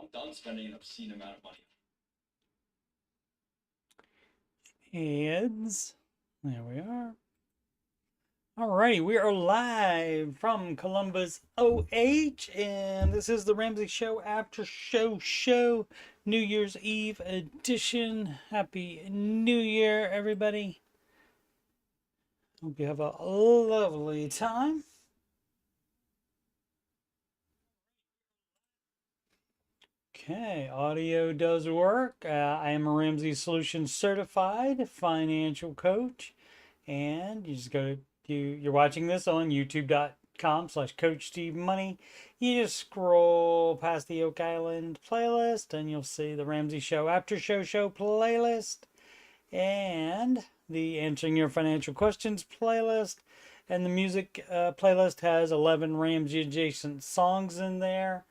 I'm done spending an obscene amount of money. Ads. There we are. Alrighty, we are live from Columbus, OH, and this is the Ramsey Show Aftershow New Year's Eve edition. Happy New Year, everybody. Hope you have a lovely time. Okay, audio does work. I am a Ramsey Solutions certified financial coach, and you just go to you're watching this on youtube.com/coachstevemoney. You just scroll past the Oak Island playlist, and you'll see the Ramsey Show Aftershow playlist, and the Answering Your Financial Questions playlist, and the music playlist has 11 Ramsey adjacent songs in there.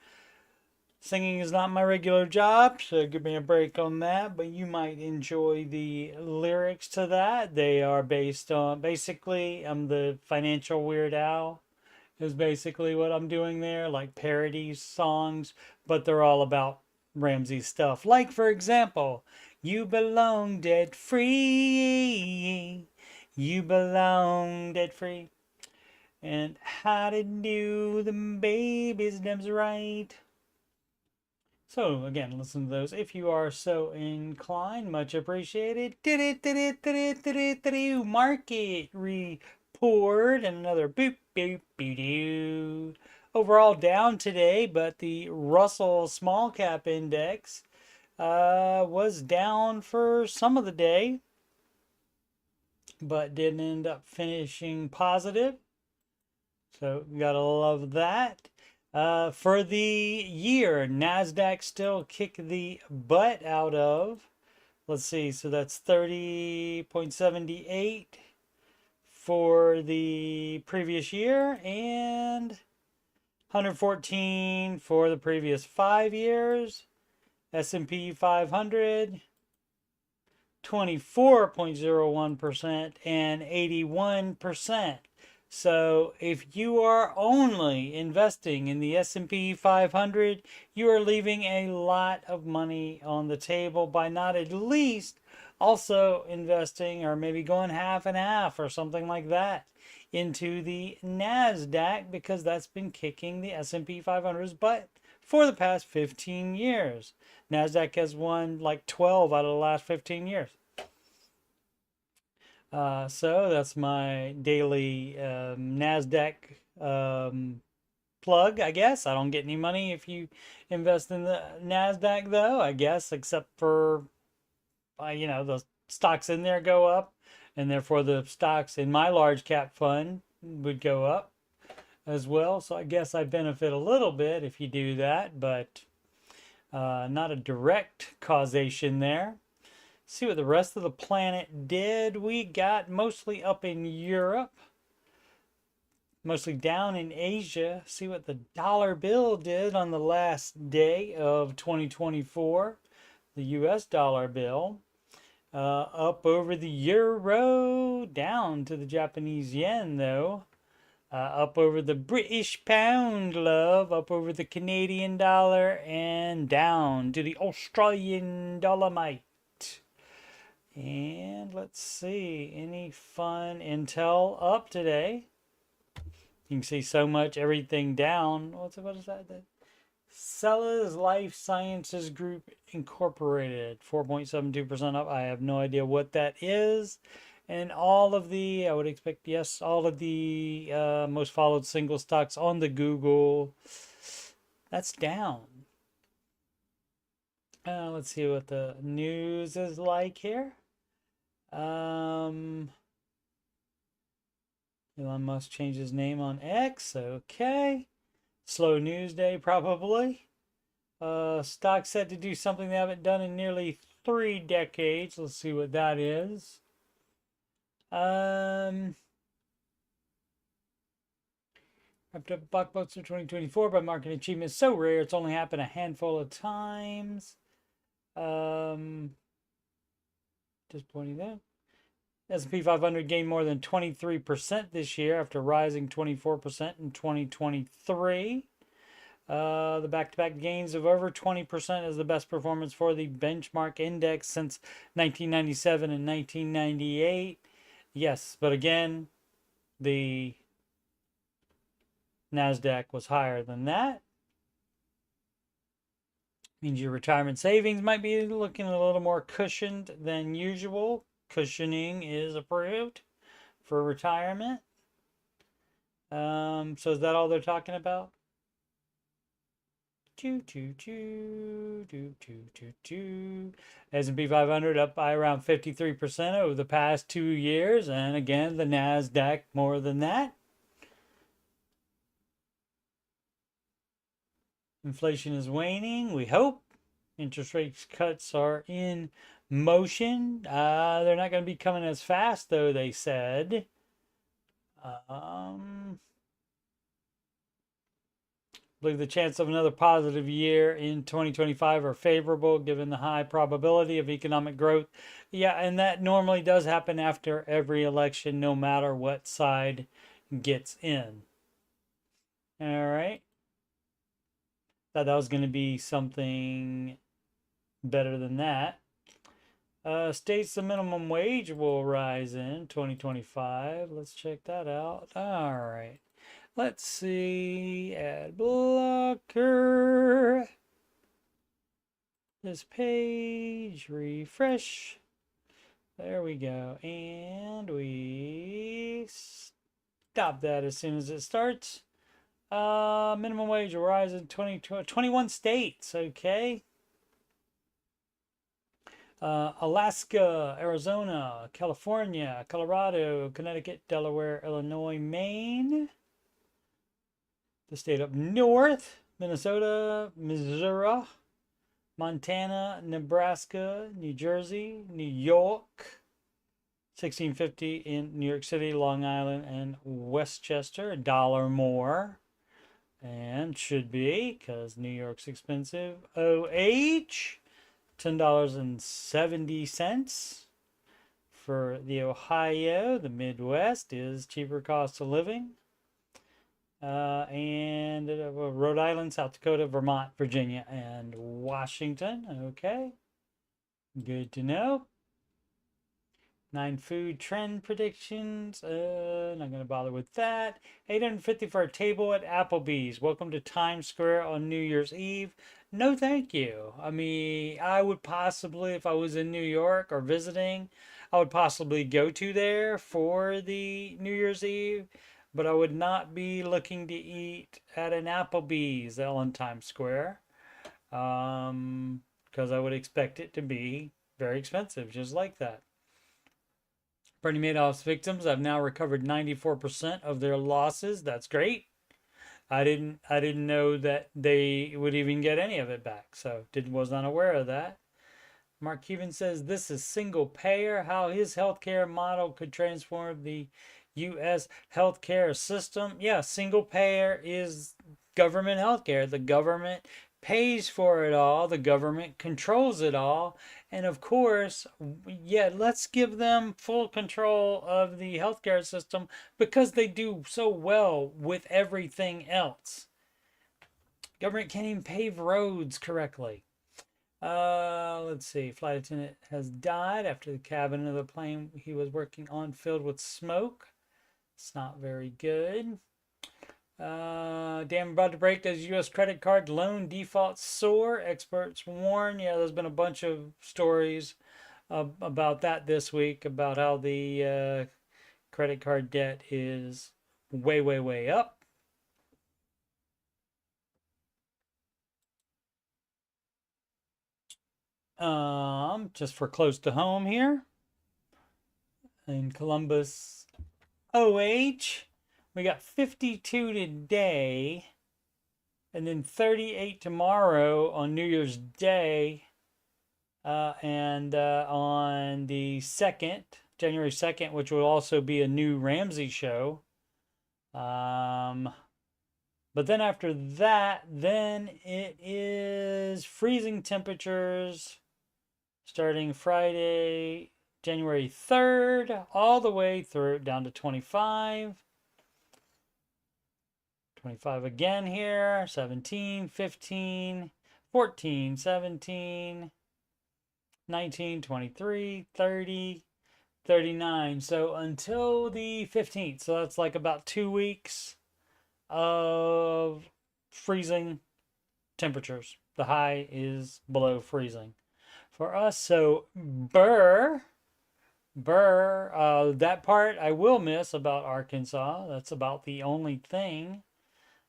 Singing is not my regular job, so give me a break on that, but you might enjoy the lyrics to that. They are based on, basically, I'm the financial Weird Al, is basically what I'm doing there, like parody songs, but they're all about Ramsey stuff. Like, for example, you belong debt free, you belong debt free, and how to do the baby's name's right. So again, listen to those if you are so inclined. Much appreciated. Market report and another boop boop boop doo. Overall down today, but the Russell Small Cap Index was down for some of the day, but didn't end up finishing positive. So gotta love that. For the year, NASDAQ still kick the butt out of. Let's see, so that's 30.78 for the previous year and 114 for the previous 5 years. S&P 500, 24.01% and 81%. So if you are only investing in the S&P 500, you are leaving a lot of money on the table by not at least also investing, or maybe going half and half or something like that, into the NASDAQ, because that's been kicking the S&P 500's butt for the past 15 years. NASDAQ has won like 12 out of the last 15 years. So that's my daily NASDAQ plug, I guess. I don't get any money if you invest in the NASDAQ, though, I guess, except for, the stocks in there go up, and therefore the stocks in my large cap fund would go up as well. So I guess I benefit a little bit if you do that, but not a direct causation there. See what the rest of the planet did. We got mostly up in Europe, mostly down in Asia. See what the dollar bill did on the last day of 2024. The US dollar bill up over the euro, down to the Japanese yen though. Up over the British pound, love, up over the Canadian dollar, and down to the Australian dollar, mate. And let's see, any fun intel up today? You can see so much, everything down. What is that? Stylus Life Sciences Group Incorporated, 4.72% up. I have no idea what that is. And all of the, I would expect, yes, all of the most followed single stocks on the Google, that's down. Let's see what the news is like here. Elon Musk changed his name on X. Okay. Slow news day, probably. Stocks set to do something they haven't done in nearly 3 decades. Let's see what that is. Wrapped up blockbuster 2024 by market achievement so rare it's only happened a handful of times. Disappointing that. S&P 500 gained more than 23% this year after rising 24% in 2023. The back-to-back gains of over 20% is the best performance for the benchmark index since 1997 and 1998. Yes, but again, the NASDAQ was higher than that. Means your retirement savings might be looking a little more cushioned than usual. Cushioning is approved for retirement. So is that all they're talking about? S&P 500 up by around 53% over the past 2 years, and again the NASDAQ more than that. Inflation is waning, we hope. Interest rate cuts are in motion. They're not going to be coming as fast, though, they said. I believe the chance of another positive year in 2025 are favorable given the high probability of economic growth. Yeah, and that normally does happen after every election, no matter what side gets in. All right. Thought that was going to be something better than that. States the minimum wage will rise in 2025. Let's check that out. All right. Let's see. Ad blocker. This page. Refresh. There we go. And we stop that as soon as it starts. Minimum wage will rise in 21 states. Okay. Alaska, Arizona, California, Colorado, Connecticut, Delaware, Illinois, Maine. The state up north, Minnesota, Missouri, Montana, Nebraska, New Jersey, New York, 1650 in New York City, Long Island, and Westchester, $1 more. And should be, because New York's expensive. OH, $10.70. For the Ohio, the Midwest is cheaper cost of living. And Rhode Island, South Dakota, Vermont, Virginia, and Washington. Okay. Good to know. 9 food trend predictions. Not going to bother with that. $850 for a table at Applebee's. Welcome to Times Square on New Year's Eve. No, thank you. I mean, I would possibly, if I was in New York or visiting, I would possibly go to there for the New Year's Eve. But I would not be looking to eat at an Applebee's on Times Square. Because I would expect it to be very expensive, just like that. Bernie Madoff's victims have now recovered 94% of their losses. That's great. I didn't know that they would even get any of it back, so was not aware of that. Mark Cuban says this is single payer, how his healthcare model could transform the U.S. healthcare system. Yeah, single payer is government healthcare. The government pays for it all. The government controls it all. And of course, yeah, let's give them full control of the healthcare system because they do so well with everything else. Government can't even pave roads correctly. Let's see. Flight attendant has died after the cabin of the plane he was working on filled with smoke. It's not very good. Dam about to break. Does U.S. credit card loan defaults soar? Experts warn. Yeah, there's been a bunch of stories about that this week, about how the credit card debt is way, way, way up. Just for close to home here. In Columbus, OH. We got 52 today, and then 38 tomorrow on New Year's Day, and on the 2nd, January 2nd, which will also be a new Ramsey show. But then after that, then it is freezing temperatures starting Friday, January 3rd, all the way through down to 25. 25 again here, 17, 15, 14, 17, 19, 23, 30, 39. So until the 15th. So that's like about 2 weeks of freezing temperatures. The high is below freezing for us. So that part I will miss about Arkansas. That's about the only thing.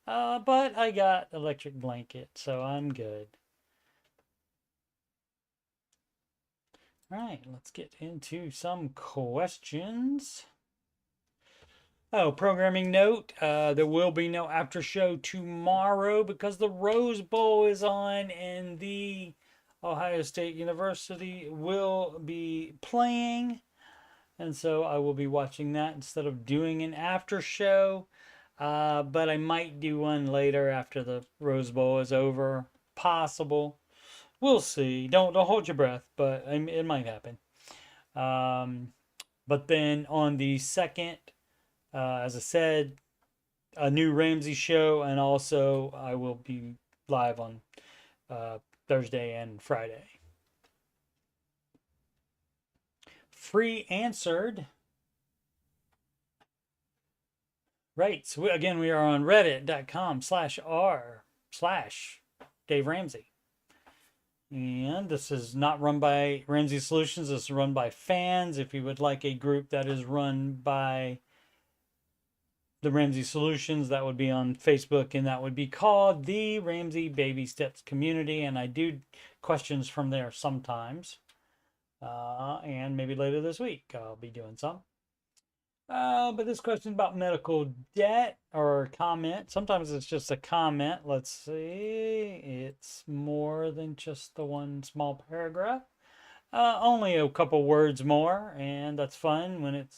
But I got electric blanket, so I'm good. All right, let's get into some questions. Oh, programming note, there will be no after show tomorrow because the Rose Bowl is on and the Ohio State University will be playing. And so I will be watching that instead of doing an after show. But I might do one later after the Rose Bowl is over. Possible. We'll see. Don't hold your breath, but it might happen. But then on the 2nd, as I said, a new Ramsey show, and also I will be live on Thursday and Friday. Free answered. Right. So again, we are on reddit.com/r/Dave Ramsey. And this is not run by Ramsey Solutions. This is run by fans. If you would like a group that is run by the Ramsey Solutions, that would be on Facebook, and that would be called the Ramsey Baby Steps Community. And I do questions from there sometimes. And maybe later this week I'll be doing some. But this question about medical debt or comment. Sometimes it's just a comment. Let's see. It's more than just the one small paragraph. Only a couple words more, and that's fun when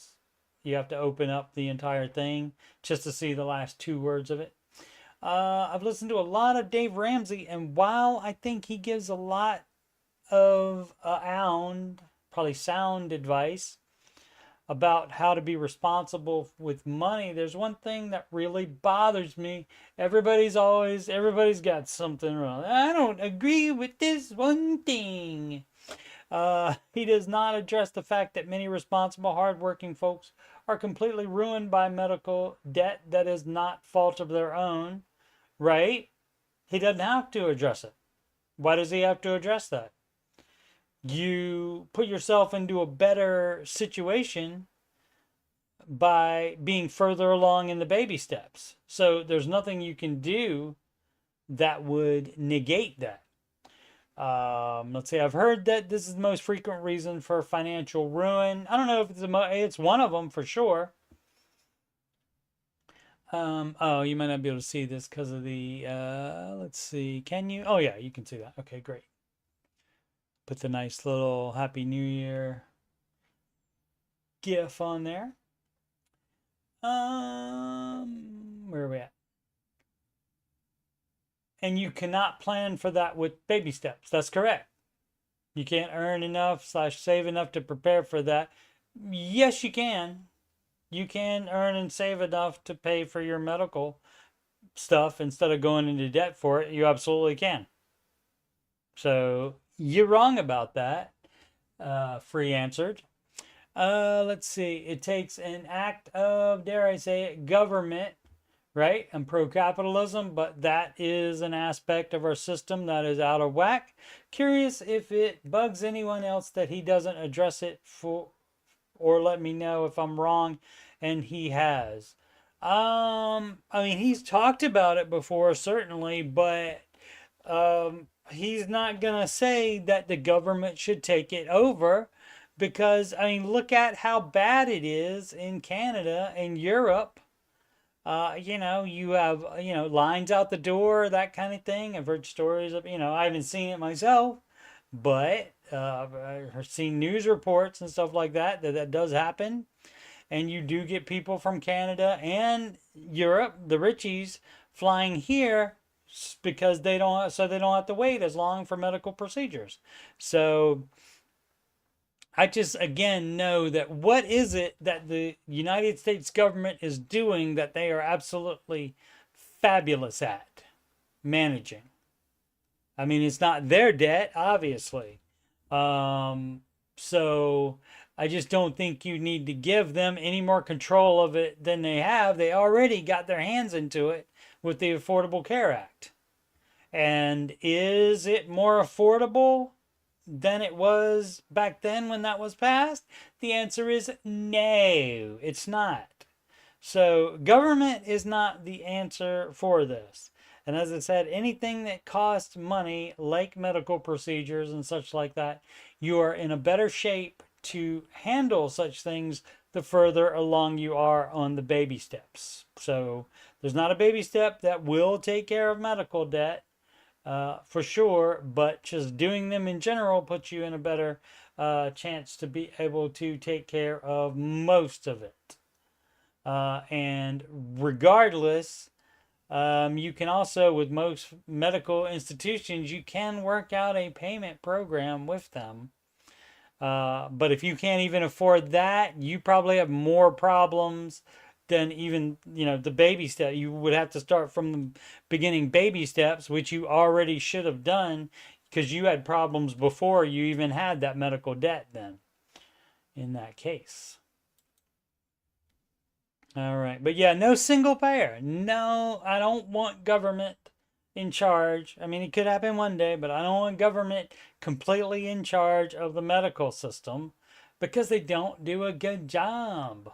you have to open up the entire thing just to see the last 2 words of it. I've listened to a lot of Dave Ramsey, and while I think he gives a lot of probably sound advice about how to be responsible with money, there's one thing that really bothers me. Everybody's got something wrong. I don't agree with this one thing. He does not address the fact that many responsible, hardworking folks are completely ruined by medical debt that is not fault of their own, right? He doesn't have to address it. Why does he have to address that? You put yourself into a better situation by being further along in the baby steps. So there's nothing you can do that would negate that. Let's see. I've heard that this is the most frequent reason for financial ruin. I don't know if it's one of them for sure. Oh, you might not be able to see this because of the, let's see. Can you? Oh yeah, you can see that. Okay, great. Put the nice little Happy New Year GIF on there. Where are we at? And you cannot plan for that with baby steps. That's correct. You can't earn enough / save enough to prepare for that. Yes, you can. You can earn and save enough to pay for your medical stuff instead of going into debt for it. You absolutely can. So you're wrong about that. Free answered. Let's see. It takes an act of, dare I say it, government, right? I'm pro-capitalism, but that is an aspect of our system that is out of whack. Curious if it bugs anyone else that he doesn't address it or let me know if I'm wrong, and he has. I mean, he's talked about it before, certainly, but he's not going to say that the government should take it over because, I mean, look at how bad it is in Canada and Europe. You have, lines out the door, that kind of thing. I've heard stories of, I haven't seen it myself, but I've seen news reports and stuff like that does happen. And you do get people from Canada and Europe, the richies, flying here because they don't have to wait as long for medical procedures. So I just, again, know that what is it that the United States government is doing that they are absolutely fabulous at managing. I mean, it's not their debt, obviously. So I just don't think you need to give them any more control of it than they have. They already got their hands into it with the Affordable Care Act. And is it more affordable than it was back then when that was passed? The answer is no, it's not. So government is not the answer for this. And as I said, anything that costs money, like medical procedures and such like that, you are in a better shape to handle such things the further along you are on the baby steps. So there's not a baby step that will take care of medical debt, for sure, but just doing them in general puts you in a better chance to be able to take care of most of it. And regardless, you can also, with most medical institutions, you can work out a payment program with them. But if you can't even afford that, you probably have more problems than even, the baby step. You would have to start from the beginning baby steps, which you already should have done because you had problems before you even had that medical debt then in that case. All right. But yeah, no single payer. No, I don't want government in charge. I mean, it could happen one day, but I don't want government completely in charge of the medical system because they don't do a good job.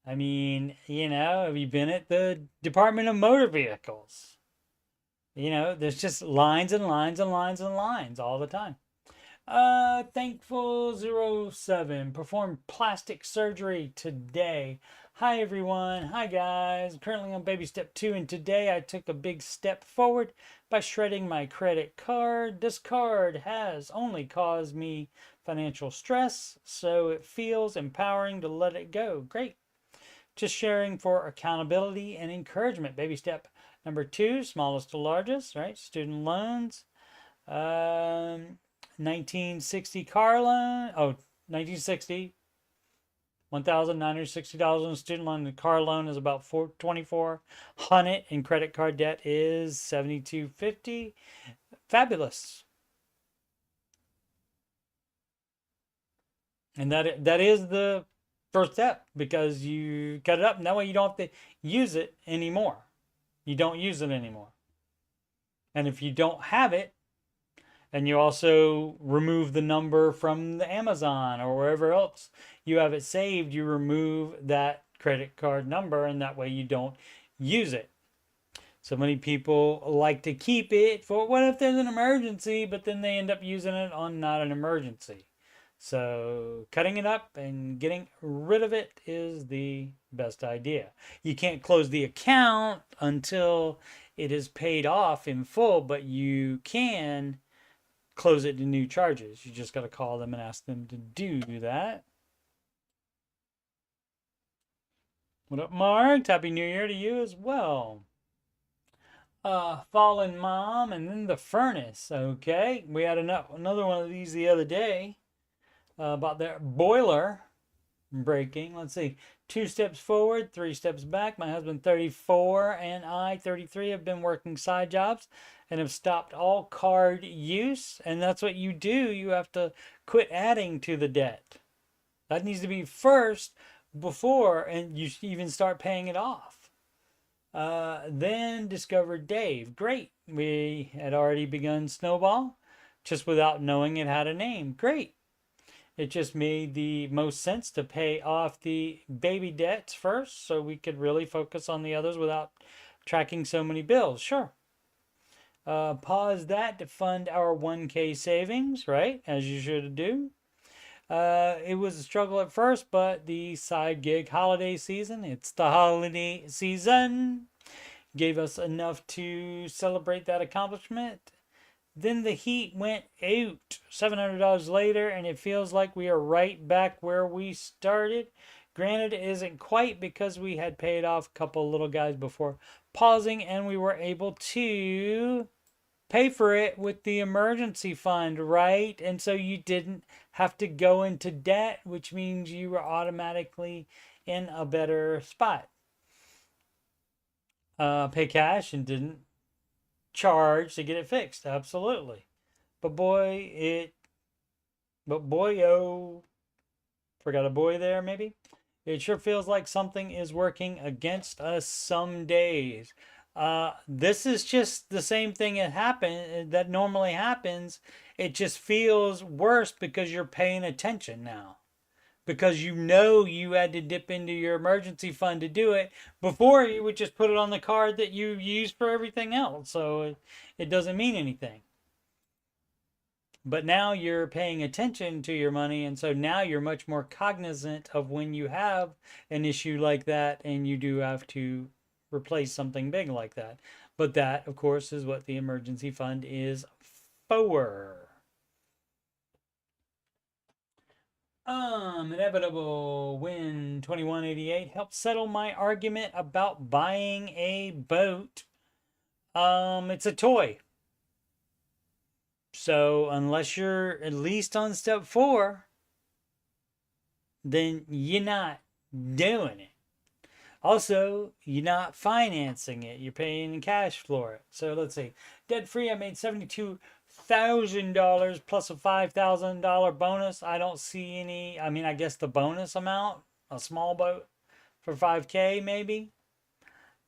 I mean, have you been at the Department of Motor Vehicles? There's just lines and lines and lines and lines all the time. Thankful07 performed plastic surgery today. Hi everyone. Hi guys. I'm currently on baby step 2 and today I took a big step forward by shredding my credit card. This card has only caused me financial stress, so it feels empowering to let it go. Great. Just sharing for accountability and encouragement. Baby step number 2, smallest to largest, right? Student loans. 1960 car loan. 1960. $1,960 in student loan. The car loan is about $2,400, and credit card debt is $7,250. Fabulous. And that is the first step because you cut it up, and that way you don't have to use it anymore. You don't use it anymore. And if you don't have it, and you also remove the number from the Amazon or wherever else you have it saved, you remove that credit card number, and that way you don't use it. So many people like to keep it for what if there's an emergency, but then they end up using it on not an emergency. So cutting it up and getting rid of it is the best idea. You can't close the account until it is paid off in full, but you can close it to new charges. You just got to call them and ask them to do that. What up, Mark? Happy New Year to you as well. Fallen Mom and then the furnace. Okay, we had another one of these the other day about their boiler breaking. Let's see. 2 steps forward, 3 steps back. My husband, 34, and I, 33, have been working side jobs and have stopped all card use. And that's what you do. You have to quit adding to the debt. That needs to be first before and you even start paying it off. Then discovered Dave. Great. We had already begun Snowball just without knowing it had a name. Great. It just made the most sense to pay off the baby debts first so we could really focus on the others without tracking so many bills. Sure. Pause that to fund our 1K savings, right? As you should do. It was a struggle at first, but the side gig holiday season, it's the holiday season, gave us enough to celebrate that accomplishment. Then the heat went out $700 later, and it feels like we are right back where we started. Granted, it isn't quite because we had paid off a couple little guys before pausing, and we were able to pay for it with the emergency fund, right? And so you didn't have to go into debt, which means you were automatically in a better spot. pay cash and didn't charge to get it fixed. Absolutely. But oh, forgot a boy there maybe. It sure feels like something is working against us some days. This is just the same thing that normally happens. It just feels worse because you're paying attention now. Because you know you had to dip into your emergency fund to do it. Before, you would just put it on the card that you use for everything else. So it doesn't mean anything. But now you're paying attention to your money, and so now you're much more cognizant of when you have an issue like that and you do have to replace something big like that. But that, of course, is what the emergency fund is for. Inevitable win 2188 helped settle my argument about buying a boat. It's a toy. So unless you're at least on step 4, then you're not doing it. Also, you're not financing it. You're paying cash for it. So let's see. Debt free, I made $72,000 plus a $5,000 bonus. I don't see any. I mean, I guess the bonus amount, a small boat for $5K maybe.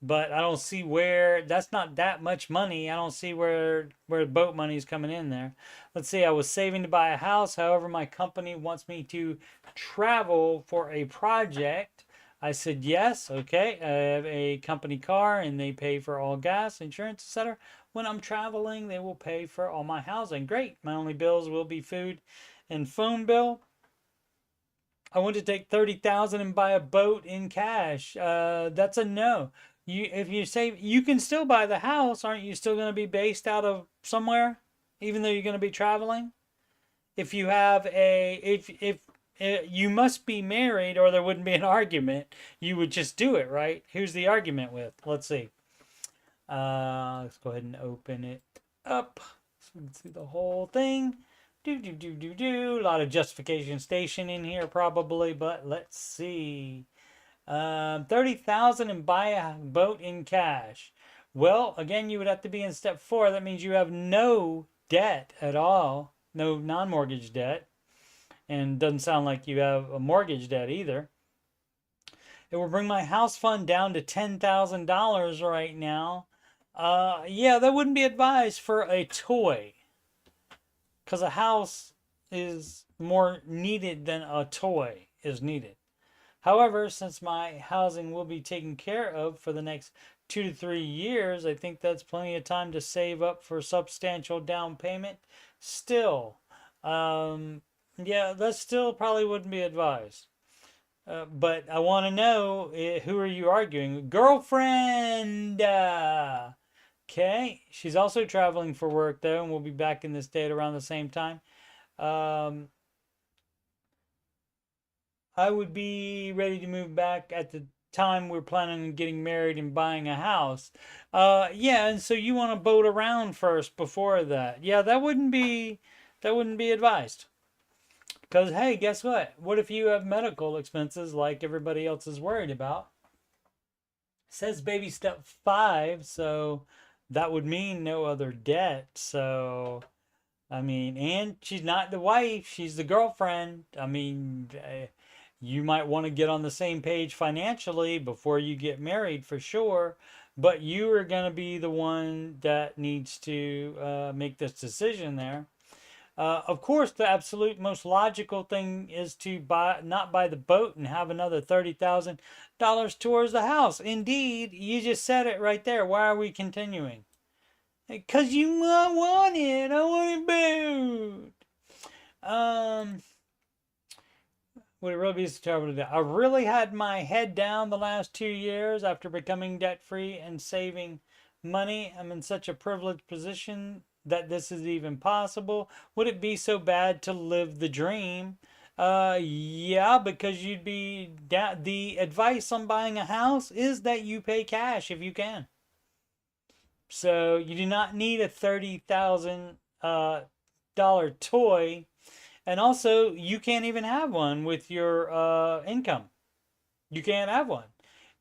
But I don't see where, that's not that much money. I don't see where boat money is coming in there. Let's see, I was saving to buy a house. However, my company wants me to travel for a project. I said yes, okay. I have a company car and they pay for all gas, insurance, etc. When I'm traveling, they will pay for all my housing. Great. My only bills will be food and phone bill. I want to take $30,000 and buy a boat in cash. That's a no. If you say you can still buy the house, aren't you still going to be based out of somewhere, even though you're going to be traveling? If you have if you must be married, or there wouldn't be an argument. You would just do it, right? Who's the argument with? Let's see. Let's go ahead and open it up so we can see the whole thing. A lot of justification station in here probably, but let's see. 30,000 and buy a boat in cash. Well, again, you would have to be in step 4. That means you have no debt at all, no non-mortgage debt, and doesn't sound like you have a mortgage debt either. It will bring my house fund down to $10,000 right now. Yeah, that wouldn't be advised for a toy, because a house is more needed than a toy is needed. However, since my housing will be taken care of for the next 2 to 3 years, I think that's plenty of time to save up for substantial down payment. Still, yeah, that still probably wouldn't be advised. But I want to know, who are you arguing? Girlfriend! Okay, she's also traveling for work though, and we'll be back in the state around the same time. I would be ready to move back at the time we're planning on getting married and buying a house. Yeah, and so you want to boat around first before that. Yeah, that wouldn't be advised. Because hey, guess what? What if you have medical expenses like everybody else is worried about? It says baby step 5, so that would mean no other debt. So I mean, and she's not the wife, she's the girlfriend. I mean, you might want to get on the same page financially before you get married for sure, but you are going to be the one that needs to make this decision there. Of course, the absolute most logical thing is to not buy the boat and have another $30,000 towards the house. Indeed, you just said it right there. Why are we continuing? Because you want it. I want a boat. Would it really be so terrible to do? I really had my head down the last 2 years after becoming debt-free and saving money. I'm in such a privileged position that this is even possible. Would it be so bad to live the dream? Yeah, because you'd be down. The advice on buying a house is that you pay cash if you can. So you do not need a $30,000 toy. And also, you can't even have one with your income. You can't have one.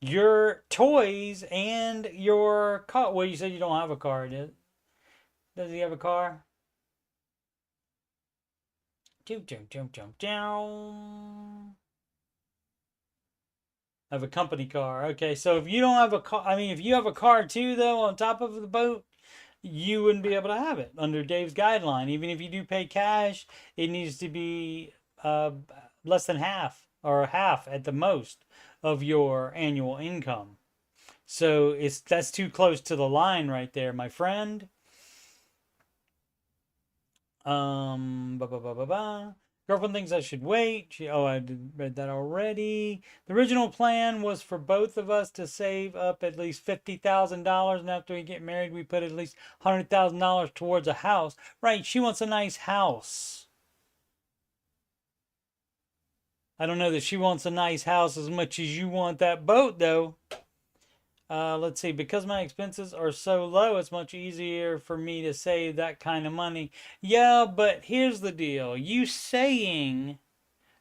your toys and your car. Well, you said you don't have a car, does he have a car? Have a company car. Okay, so if you don't have a car, I mean, if you have a car too, though, on top of the boat, you wouldn't be able to have it under Dave's guideline. Even if you do pay cash, it needs to be less than half or half at the most of your annual income. So that's too close to the line right there, my friend. Ba ba ba ba ba. Girlfriend thinks I should wait. I read that already. The original plan was for both of us to save up at least $50,000, and after we get married, we put at least $100,000 towards a house. Right? She wants a nice house. I don't know that she wants a nice house as much as you want that boat, though. Let's see, because my expenses are so low, it's much easier for me to save that kind of money. Yeah, but here's the deal. You saying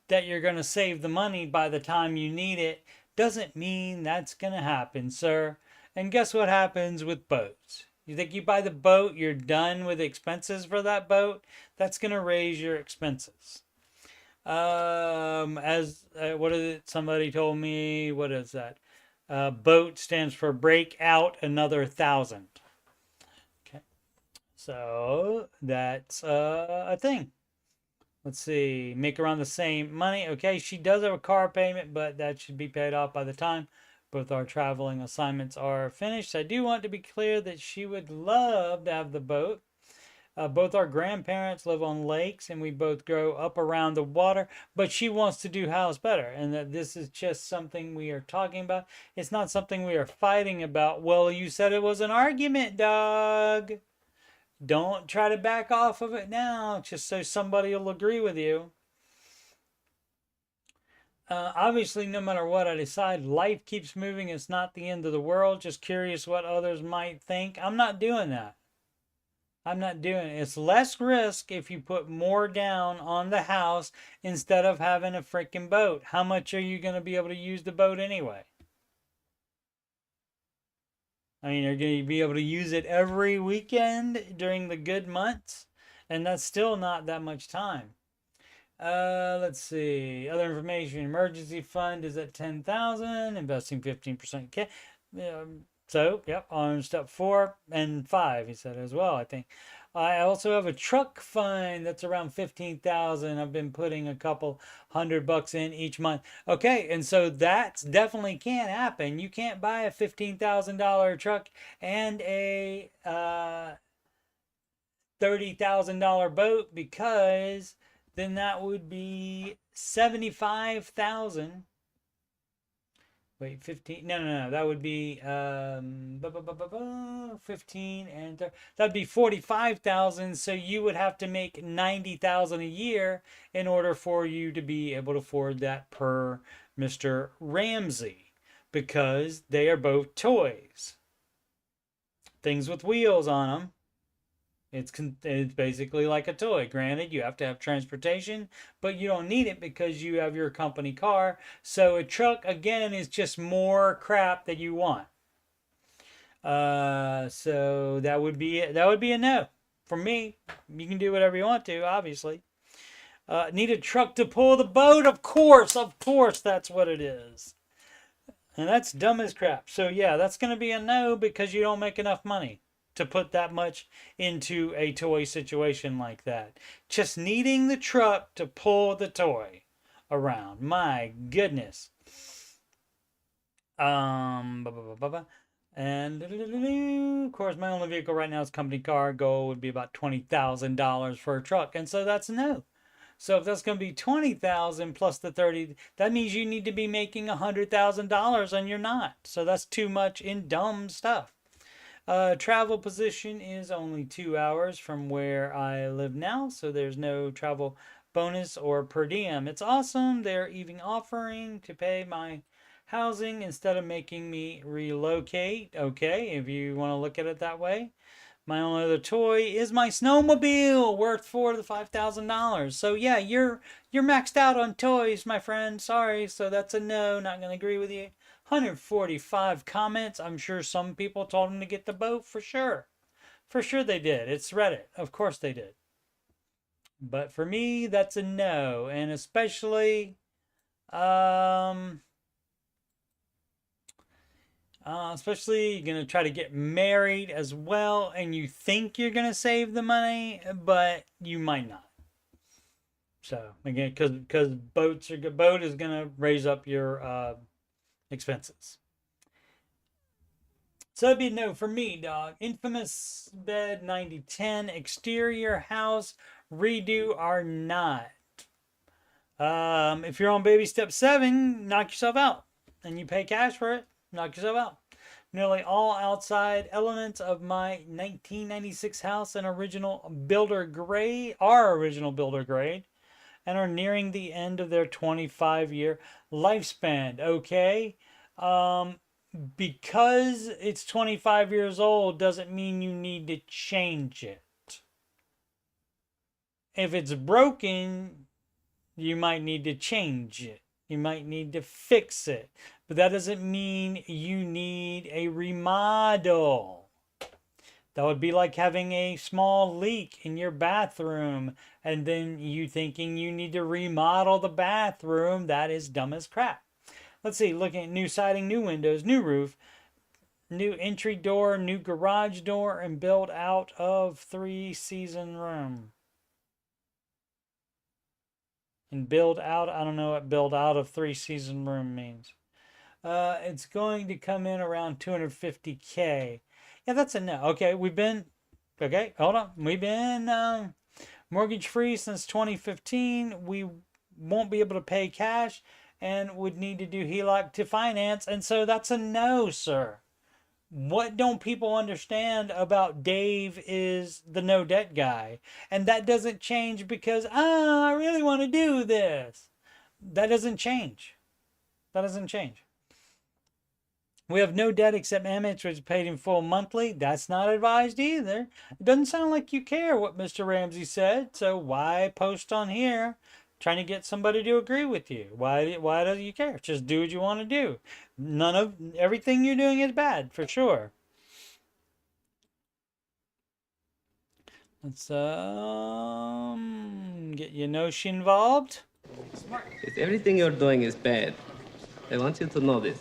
that you're going to save the money by the time you need it doesn't mean that's going to happen, sir. And guess what happens with boats? You think you buy the boat, you're done with expenses for that boat? That's going to raise your expenses. What is it? Somebody told me, what is that? Boat stands for break out another 1,000. Okay, so that's a thing. Let's see, make around the same money. Okay, she does have a car payment, but that should be paid off by the time both our traveling assignments are finished. I do want to be clear that she would love to have the boat. Both our grandparents live on lakes and we both grow up around the water, but she wants to do house better, and that this is just something we are talking about. It's not something we are fighting about. Well, you said it was an argument, dog. Don't try to back off of it now, just so somebody will agree with you. Obviously, no matter what I decide, life keeps moving. It's not the end of the world. Just curious what others might think. I'm not doing that. I'm not doing it. It's less risk if you put more down on the house instead of having a freaking boat. How much are you going to be able to use the boat anyway? I mean, you're going to be able to use it every weekend during the good months, and that's still not that much time. Let's see. Other information. Emergency fund is at 10,000. Investing 15% cash. So, yep, on step 4 and 5, he said as well, I think. I also have a truck fund that's around 15,000. I've been putting a couple $100 in each month. Okay, and so that definitely can happen. You can't buy a $15,000 truck and a $30,000 boat, because then that would be 75,000. Wait, 15? No. That would be 15 and 30. That'd be 45,000. So you would have to make 90,000 a year in order for you to be able to afford that per Mr. Ramsey, because they are both toys. Things with wheels on them. It's basically like a toy. Granted, you have to have transportation, but you don't need it because you have your company car. So a truck, again, is just more crap that you want. So that would be it. That would be a no for me. You can do whatever you want to, obviously. Need a truck to pull the boat? Of course, that's what it is. And that's dumb as crap. So yeah, that's going to be a no because you don't make enough money to put that much into a toy situation like that. Just needing the truck to pull the toy around. My goodness. And of course, my only vehicle right now is company car. Goal would be about $20,000 for a truck, and so that's a no. So if that's going to be 20,000 plus the 30, that means you need to be making $100,000, and you're not. So that's too much in dumb stuff. Travel position is only 2 hours from where I live now, so there's no travel bonus or per diem. It's awesome. They're even offering to pay my housing instead of making me relocate. Okay, if you want to look at it that way. My only other toy is my snowmobile, worth $4,000 to $5,000. So yeah, you're maxed out on toys, my friend. Sorry, so that's a no. Not gonna agree with you. 145 comments. I'm sure some people told him to get the boat for sure. For sure they did. It's Reddit. Of course they did. But for me, that's a no. And especially, especially you're going to try to get married as well, and you think you're going to save the money, but you might not. So again, because boat is going to raise up your expenses. So that'd be a no for me, dog. Infamous bed 9010 exterior house redo or not. If you're on baby step 7, knock yourself out, and you pay cash for it. Knock yourself out. Nearly all outside elements of my 1996 house and original builder grade are original builder grade, and are nearing the end of their 25-year lifespan. Okay. Because it's 25 years old doesn't mean you need to change it. If it's broken, you might need to change it. You might need to fix it. But that doesn't mean you need a remodel. That would be like having a small leak in your bathroom and then you thinking you need to remodel the bathroom. That is dumb as crap. Let's see, looking at new siding, new windows, new roof, new entry door, new garage door, and build out of 3-season room. And build out, I don't know what build out of 3-season room means. It's going to come in around $250K. Yeah, that's a no. Okay, hold on. We've been mortgage free since 2015. We won't be able to pay cash and would need to do HELOC to finance. And so that's a no, sir. What don't people understand about Dave is the no debt guy. And that doesn't change because, I really want to do this. That doesn't change. That doesn't change. We have no debt except Amex, which is paid in full monthly. That's not advised either. It doesn't sound like you care what Mr. Ramsey said. So why post on here trying to get somebody to agree with you? Why do you care? Just do what you want to do. Everything you're doing is bad, for sure. Let's get Yonoshi involved. Smart. If everything you're doing is bad, I want you to know this.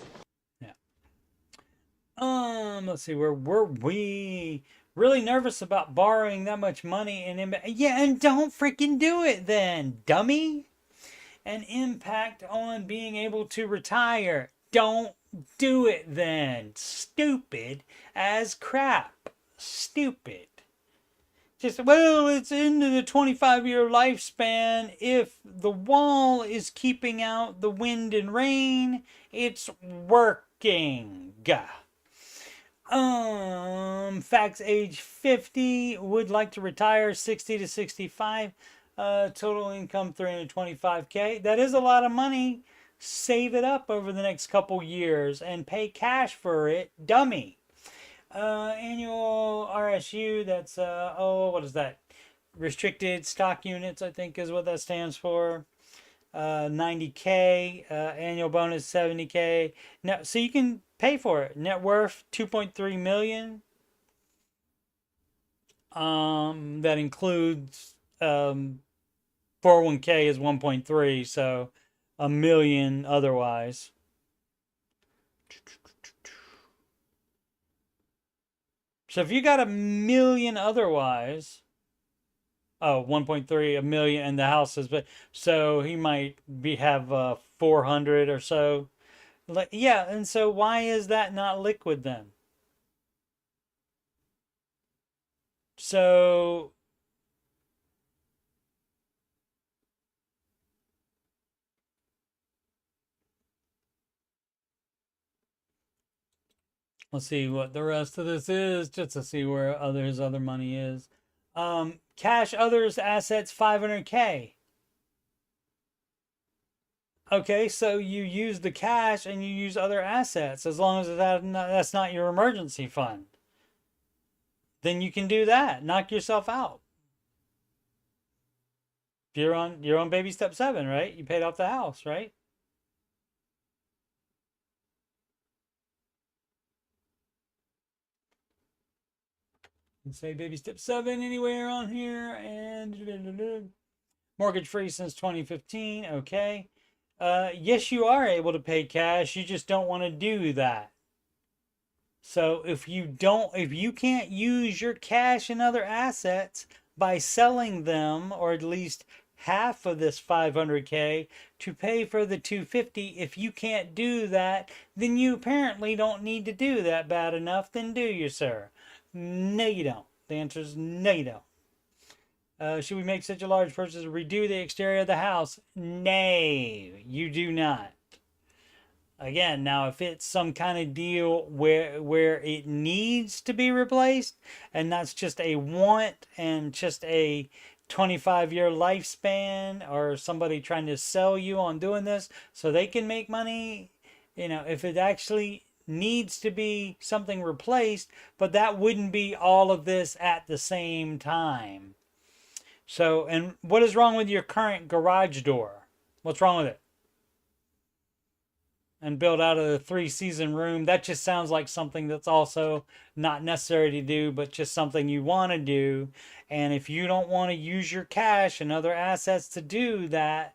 Let's see, were we really nervous about borrowing that much money yeah, and don't freaking do it then, dummy. An impact on being able to retire. Don't do it then. Stupid as crap. Stupid. Just, well, it's into the 25-year lifespan. If the wall is keeping out the wind and rain, it's working. Facts age 50, would like to retire 60 to 65. Total income 325K. That is a lot of money. Save it up over the next couple years and pay cash for it, dummy. Annual RSU, that's what is that? Restricted stock units, I think is what that stands for. 90K, annual bonus 70K. Now, so you can pay for it. Net worth 2.3 million. That includes 401K is 1.3, so $1 million otherwise. So if you got $1 million otherwise, 1.3, $1 million, and the house is, but so he might have 400 or so. Yeah, and so why is that not liquid then? So let's see what the rest of this is, just to see where his other money is. Cash others assets 500K. Okay, so you use the cash and you use other assets as long as that's not your emergency fund. Then you can do that. Knock yourself out. You're on baby step 7, right? You paid off the house, right? Let's say baby step 7 anywhere on here. And mortgage free since 2015. Okay. Yes, you are able to pay cash. You just don't want to do that. So if you can't use your cash and other assets by selling them, or at least half of this 500K to pay for the 250, if you can't do that, then you apparently don't need to do that bad enough, then do you, sir? No, you don't. The answer is no, you don't. Should we make such a large purchase to redo the exterior of the house? No, you do not. Again, now if it's some kind of deal where it needs to be replaced, and that's just a want and just a 25-year lifespan, or somebody trying to sell you on doing this so they can make money, if it actually needs to be something replaced, but that wouldn't be all of this at the same time. So, and what is wrong with your current garage door? What's wrong with it? And build out a 3-season room. That just sounds like something that's also not necessary to do, but just something you want to do. And if you don't want to use your cash and other assets to do that,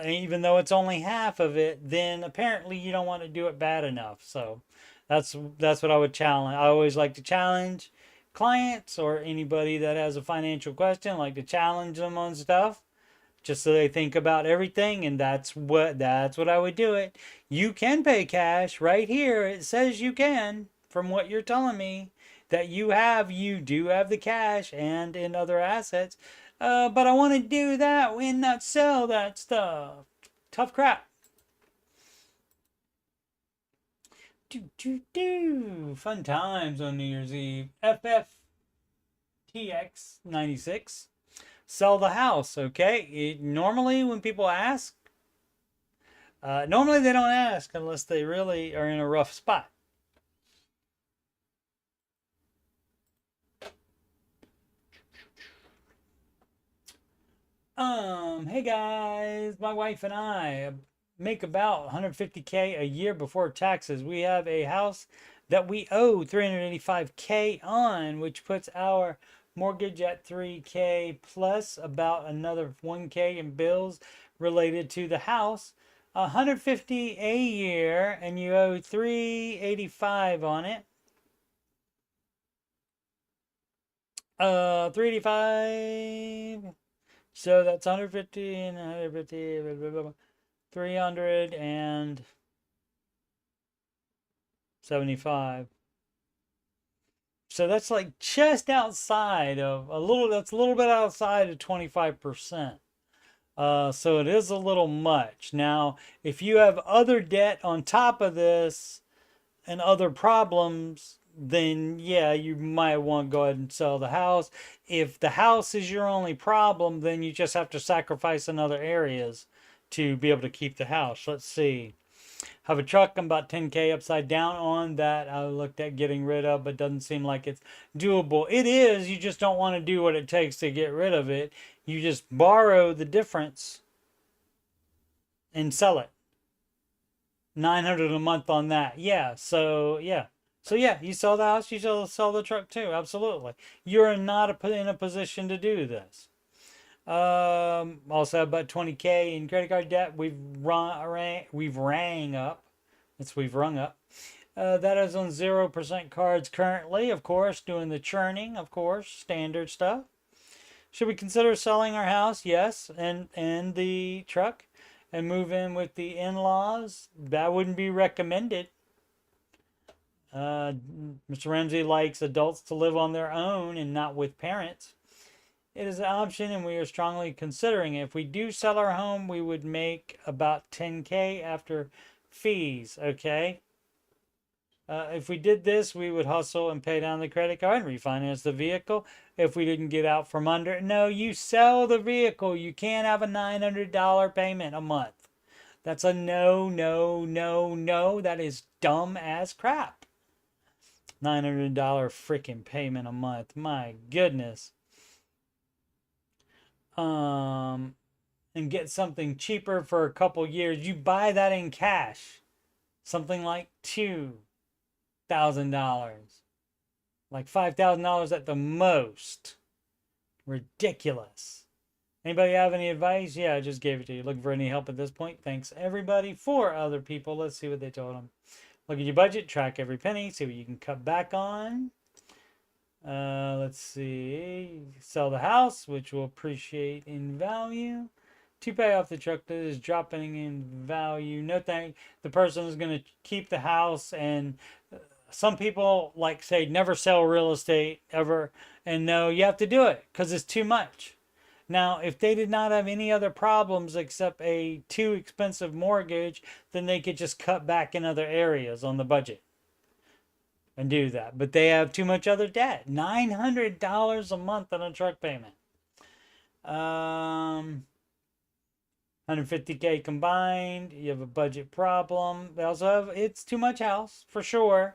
even though it's only half of it, then apparently you don't want to do it bad enough. So that's what I would challenge. I always like to challenge clients or anybody that has a financial question. I like to challenge them on stuff, just so they think about everything, and that's what I would do it. You can pay cash right here. It says you can, from what you're telling me, that you do have the cash and in other assets. But I want to do that and not sell that stuff. Tough crap. Fun times on New Year's Eve. FFTX 96. Sell the house, okay? Normally when people ask, normally they don't ask unless they really are in a rough spot. Hey guys, my wife and I make about 150K a year before taxes. We have a house that we owe 385K on, which puts our mortgage at 3K plus about another 1K in bills related to the house. 150 a year, and you owe 385 on it. 385. So that's 150 and 150, 375. So that's like just outside of that's a little bit outside of 25%. So it is a little much. Now, if you have other debt on top of this and other problems, then yeah, you might want to go ahead and sell the house. If the house is your only problem, then you just have to sacrifice in other areas to be able to keep the house. Let's see. Have a truck, I'm about 10K upside down on that. I looked at getting rid of, but doesn't seem like it's doable. It is, you just don't want to do what it takes to get rid of it. You just borrow the difference and sell it. 900 a month on that. Yeah, so yeah. So yeah, you sell the house, you sell the truck too. Absolutely. You're not in a position to do this. Also about 20K in credit card debt. We've rung up. That is on 0% cards currently, of course, doing the churning, of course, standard stuff. Should we consider selling our house? Yes, and the truck, and move in with the in-laws? That wouldn't be recommended. Mr. Ramsey likes adults to live on their own and not with parents. It is an option, and we are strongly considering it. If we do sell our home, we would make about 10K after fees, okay? If we did this, we would hustle and pay down the credit card and refinance the vehicle if we didn't get out from under. No, you sell the vehicle. You can't have a $900 payment a month. That's a no, no, no, no. That is dumb as crap. $900 freaking payment a month. My goodness. And get something cheaper for a couple years. You buy that in cash. Something like $2,000. Like $5,000 at the most. Ridiculous. Anybody have any advice? Yeah, I just gave it to you. Looking for any help at this point? Thanks everybody. For other people, let's see what they told them. Look at your budget, track every penny, see what you can cut back on. Let's see. Sell the house, which will appreciate in value. To pay off the truck that is dropping in value. No thank. The person is going to keep the house, and some people like say never sell real estate ever, and no, you have to do it because it's too much. Now, if they did not have any other problems except a too expensive mortgage, then they could just cut back in other areas on the budget and do that. But they have too much other debt. $900 a month on a truck payment. 150K combined. You have a budget problem. They also have, it's too much house for sure.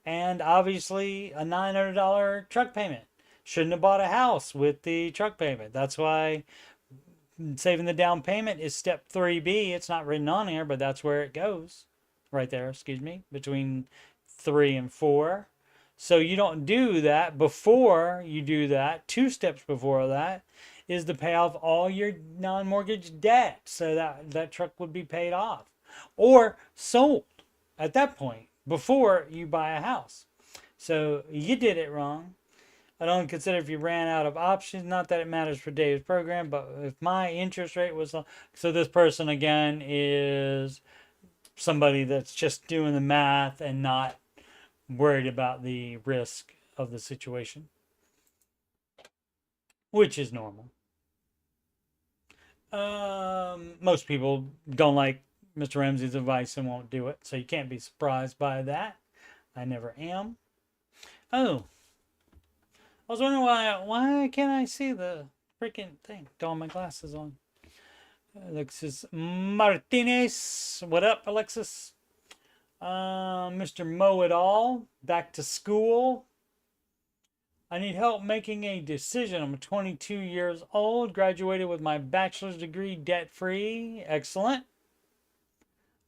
And obviously a $900 truck payment. Shouldn't have bought a house with the truck payment. That's why saving the down payment is step 3B. It's not written on here, but that's where it goes. Right there, excuse me, between 3 and 4. So you don't do that. Before you do that, 2 steps before that is to pay off all your non-mortgage debt. So that truck would be paid off or sold at that point before you buy a house. So you did it wrong. I don't consider if you ran out of options. Not that it matters for Dave's program, but if my interest rate was... So this person, again, is somebody that's just doing the math and not worried about the risk of the situation, which is normal. Most people don't like Mr. Ramsey's advice and won't do it, so you can't be surprised by that. I never am. Oh, I was wondering why can't I see the freaking thing? Don't have my glasses on. Alexis Martinez. What up, Alexis? Mr. Mo et al. Back to school. I need help making a decision. I'm 22 years old. Graduated with my bachelor's degree debt-free. Excellent.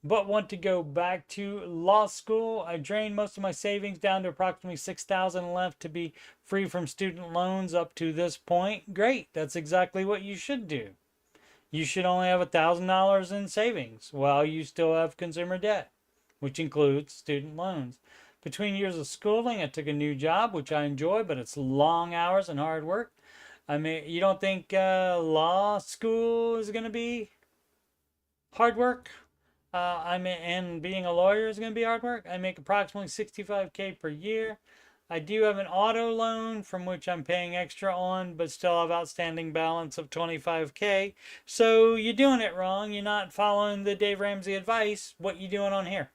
But want to go back to law school. I drained most of my savings down to approximately $6,000 left to be free from student loans up to this point. Great. That's exactly what you should do. You should only have $1,000 in savings while you still have consumer debt, which includes student loans. Between years of schooling, I took a new job, which I enjoy, but it's long hours and hard work. I mean, you don't think law school is going to be hard work? And being a lawyer is going to be hard work. I make approximately $65K per year. I do have an auto loan from which I'm paying extra on, but still have outstanding balance of $25K. So you're doing it wrong. You're not following the Dave Ramsey advice. What you doing on here?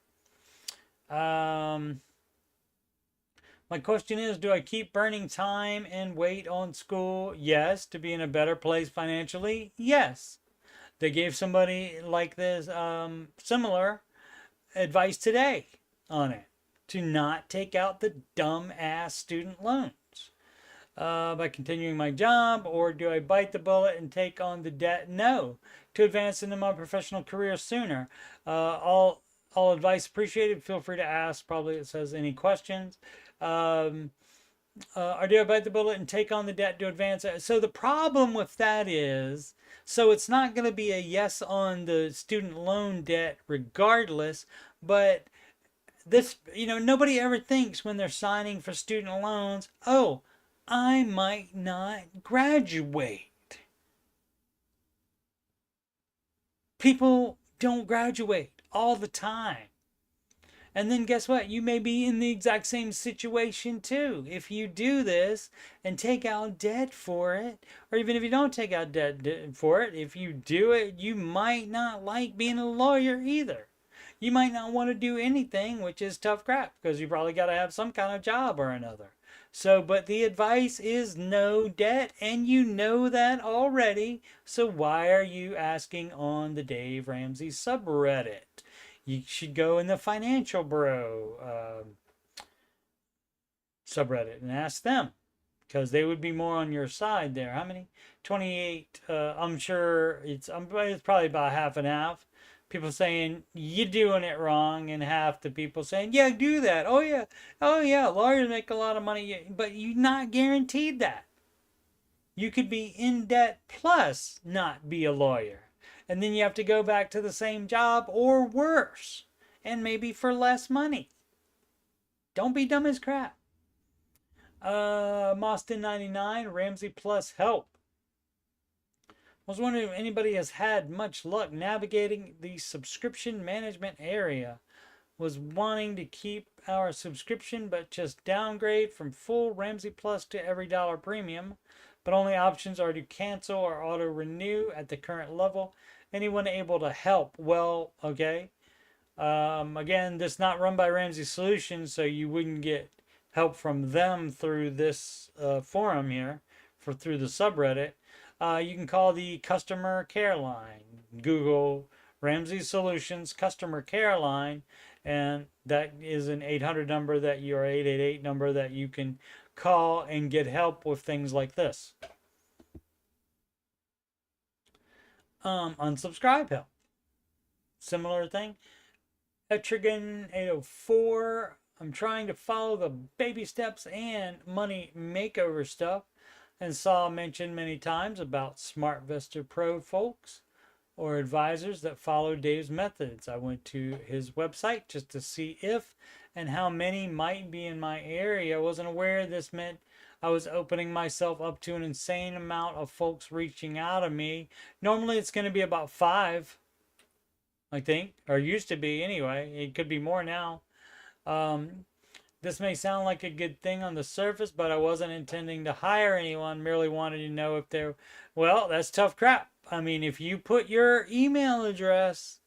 My question is, do I keep burning time and weight on school? Yes. To be in a better place financially? Yes. They gave somebody like this similar advice today on it. To not take out the dumb-ass student loans by continuing my job, or do I bite the bullet and take on the debt? No. To advance into my professional career sooner. All advice appreciated. Feel free to ask. Probably it says any questions. Or do I bite the bullet and take on the debt to advance? So the problem with that is, so it's not going to be a yes on the student loan debt regardless, but this, nobody ever thinks when they're signing for student loans, oh, I might not graduate. People don't graduate all the time. And then guess what? You may be in the exact same situation too. If you do this and take out debt for it, or even if you don't take out debt for it, if you do it, you might not like being a lawyer either. You might not want to do anything, which is tough crap, because you probably got to have some kind of job or another. So, but the advice is no debt, and you know that already. So why are you asking on the Dave Ramsey subreddit? You should go in the Financial Bro subreddit and ask them, because they would be more on your side there. How many? 28. I'm sure it's probably about half and half people saying you're doing it wrong, and half the people saying, yeah, do that. Oh yeah, lawyers make a lot of money, but you're not guaranteed that. You could be in debt plus not be a lawyer, and then you have to go back to the same job or worse, and maybe for less money. Don't be dumb as crap. Moston 99, Ramsey plus help. I was wondering if anybody has had much luck navigating the subscription management area. Was wanting to keep our subscription but just downgrade from full Ramsey Plus to every dollar premium. But only options are to cancel or auto renew at the current level. Anyone able to help? Well, okay. Again, this is not run by Ramsey Solutions, so you wouldn't get help from them through this forum here, through the subreddit. You can call the customer care line. Google Ramsey Solutions customer care line, and that is an 800 number that your 888 number that you can call and get help with things like this. Unsubscribe help. Similar thing. Etrigan 804. I'm trying to follow the baby steps and money makeover stuff, and saw mentioned many times about SmartVestor Pro folks or advisors that follow Dave's methods. I went to his website just to see if and how many might be in my area. I wasn't aware this meant I was opening myself up to an insane amount of folks reaching out to me. Normally it's going to be about 5, I think, or used to be anyway. It could be more now. This may sound like a good thing on the surface, but I wasn't intending to hire anyone, merely wanted to know if they're... Well, that's tough crap. I mean, if you put your email address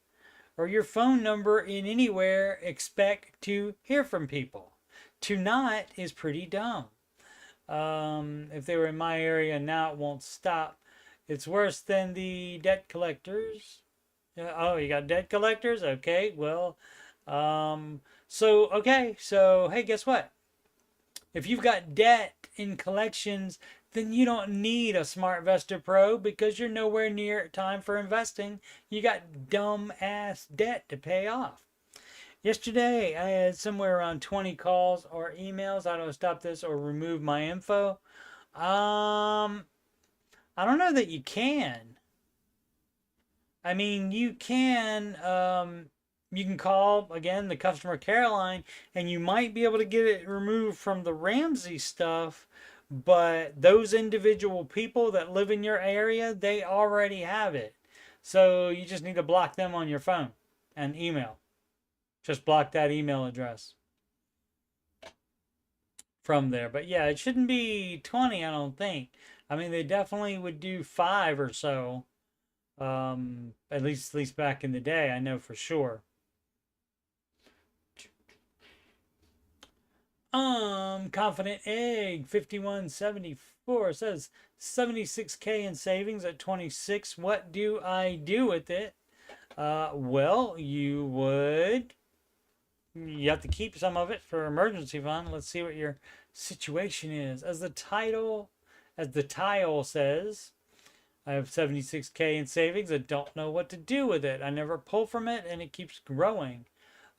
or your phone number in anywhere, expect to hear from people. To not is pretty dumb. If they were in my area now, it won't stop. It's worse than the debt collectors. Oh, you got debt collectors? Okay, well... So, hey, guess what? If you've got debt in collections, then you don't need a SmartVestor Pro because you're nowhere near time for investing. You got dumb ass debt to pay off. Yesterday, I had somewhere around 20 calls or emails. I don't stop this or remove my info. I don't know that you can. I mean, you can, you can call, again, the customer care line, and you might be able to get it removed from the Ramsey stuff, but those individual people that live in your area, they already have it. So you just need to block them on your phone and email. Just block that email address from there. But yeah, it shouldn't be 20, I don't think. I mean, they definitely would do 5 or so. At least back in the day, I know for sure. Confident Egg 5174 says 76K in savings at 26. What do I do with it? Well, you have to keep some of it for emergency fund. Let's see what your situation is. As the tile says, I have 76K in savings. I don't know what to do with it. I never pull from it and it keeps growing.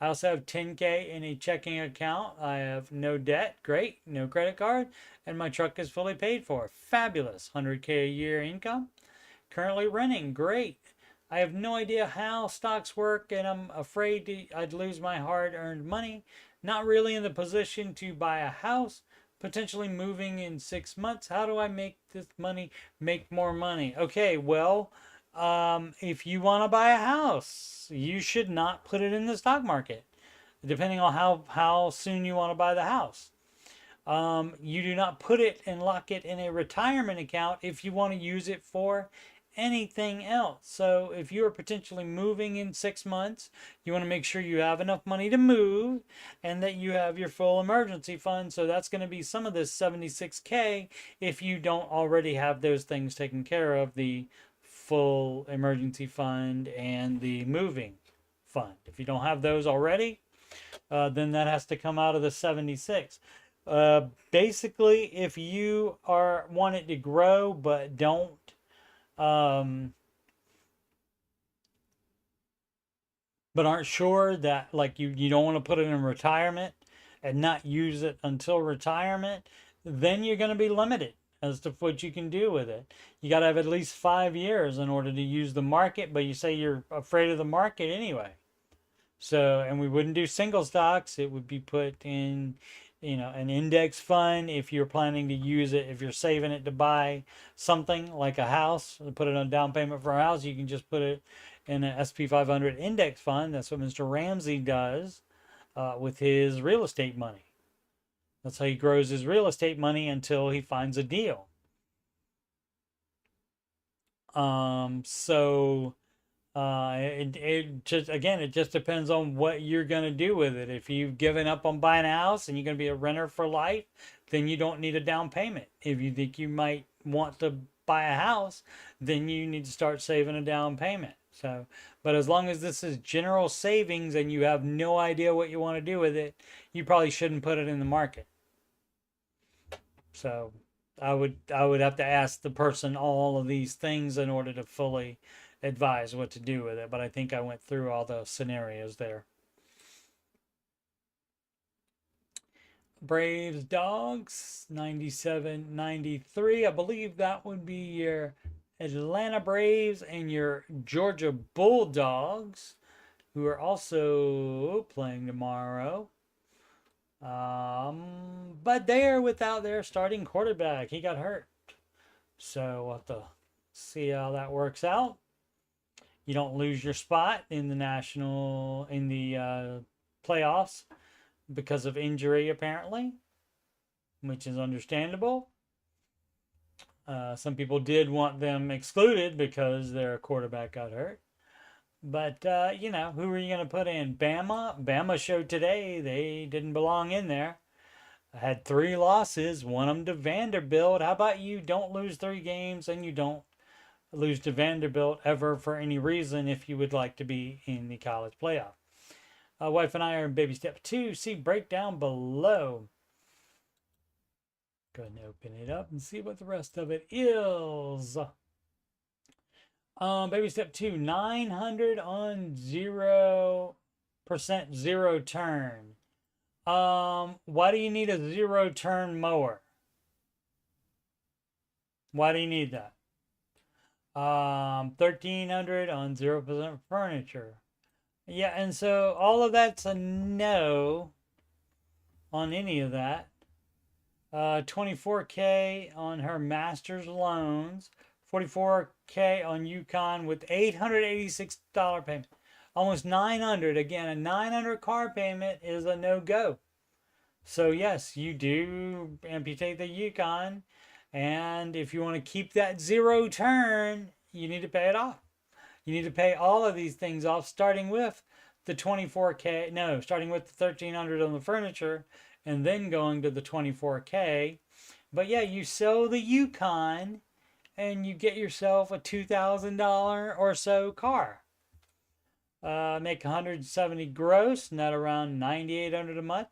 I also have 10K in a checking account. I have no debt. Great. No credit card. And my truck is fully paid for. Fabulous. 100K a year income. Currently renting. Great. I have no idea how stocks work, and I'm afraid I'd lose my hard-earned money. Not really in the position to buy a house. Potentially moving in 6 months. How do I make this money make more money? Okay, well... if you want to buy a house, you should not put it in the stock market, depending on how soon you want to buy the house. You do not put it and lock it in a retirement account if you want to use it for anything else. So if you are potentially moving in 6 months, you want to make sure you have enough money to move and that you have your full emergency fund. So that's going to be some of this 76K if you don't already have those things taken care of, the full emergency fund and the moving fund. If you don't have those already, then that has to come out of the 76. Basically, if you want it to grow but don't but aren't sure that, like, you don't want to put it in retirement and not use it until retirement, then you're going to be limited as to what you can do with it. You got to have at least 5 years in order to use the market, but you say you're afraid of the market anyway. So, and we wouldn't do single stocks. It would be put in, an index fund if you're planning to use it. If you're saving it to buy something like a house, put it on down payment for a house, you can just put it in an SP 500 index fund. That's what Mr. Ramsey does with his real estate money. That's how he grows his real estate money until he finds a deal. It just depends on what you're going to do with it. If you've given up on buying a house and you're going to be a renter for life, then you don't need a down payment. If you think you might want to buy a house, then you need to start saving a down payment. So, but as long as this is general savings and you have no idea what you want to do with it, you probably shouldn't put it in the market. So I would have to ask the person all of these things in order to fully advise what to do with it. But I think I went through all the scenarios there. Braves Dogs 97-93. I believe that would be your Atlanta Braves and your Georgia Bulldogs, who are also playing tomorrow. But they are without their starting quarterback. He got hurt. So we'll have to see how that works out. You don't lose your spot in the playoffs because of injury, apparently, which is understandable. Some people did want them excluded because their quarterback got hurt. But, who are you going to put in? Bama? Bama showed today they didn't belong in there. I had 3 losses, won them to Vanderbilt. How about you don't lose 3 games and you don't lose to Vanderbilt ever for any reason if you would like to be in the college playoff? Wife and I are in baby step 2. See breakdown below. Go ahead and open it up and see what the rest of it is. Baby step 2, 900 on 0% zero turn. Why do you need a 0 turn mower? Why do you need that? 1300 on 0% furniture. Yeah, and so all of that's a no on any of that. 24K on her master's loans. 44K on UConn with $886 payment. Almost 900. Again, a 900 car payment is a no-go. So yes, you do amputate the UConn. And if you want to keep that 0 turn, you need to pay it off. You need to pay all of these things off, starting with the 24K. No, starting with the 1300 on the furniture and then going to the 24K. But yeah, you sell the UConn and you get yourself a $2,000 or so car. Make 170 gross, net around 9,800 a month.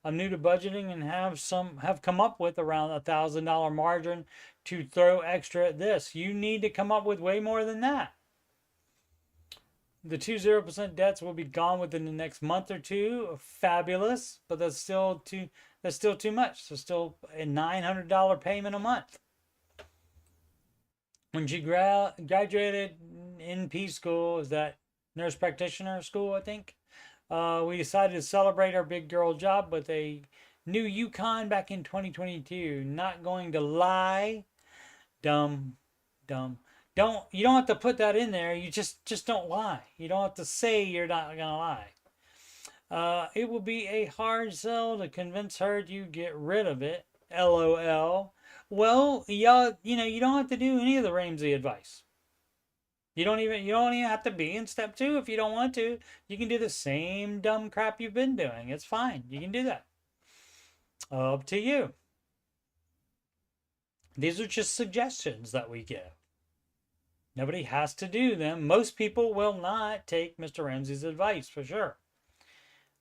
I'm new to budgeting and have come up with around $1,000 margin to throw extra at this. You need to come up with way more than that. The 2 0% debts will be gone within the next month or two. Fabulous, but that's still too much. So still a $900 payment a month. When she graduated NP school, is that nurse practitioner school, I think? We decided to celebrate our big girl job with a new UConn back in 2022. Not going to lie. Dumb. You don't have to put that in there. You just don't lie. You don't have to say you're not going to lie. It will be a hard sell to convince her to get rid of it. LOL. Well, y'all, you don't have to do any of the Ramsey advice. You don't even have to be in step 2 if you don't want to. You can do the same dumb crap you've been doing. It's fine. You can do that. Up to you. These are just suggestions that we give. Nobody has to do them. Most people will not take Mr. Ramsey's advice for sure.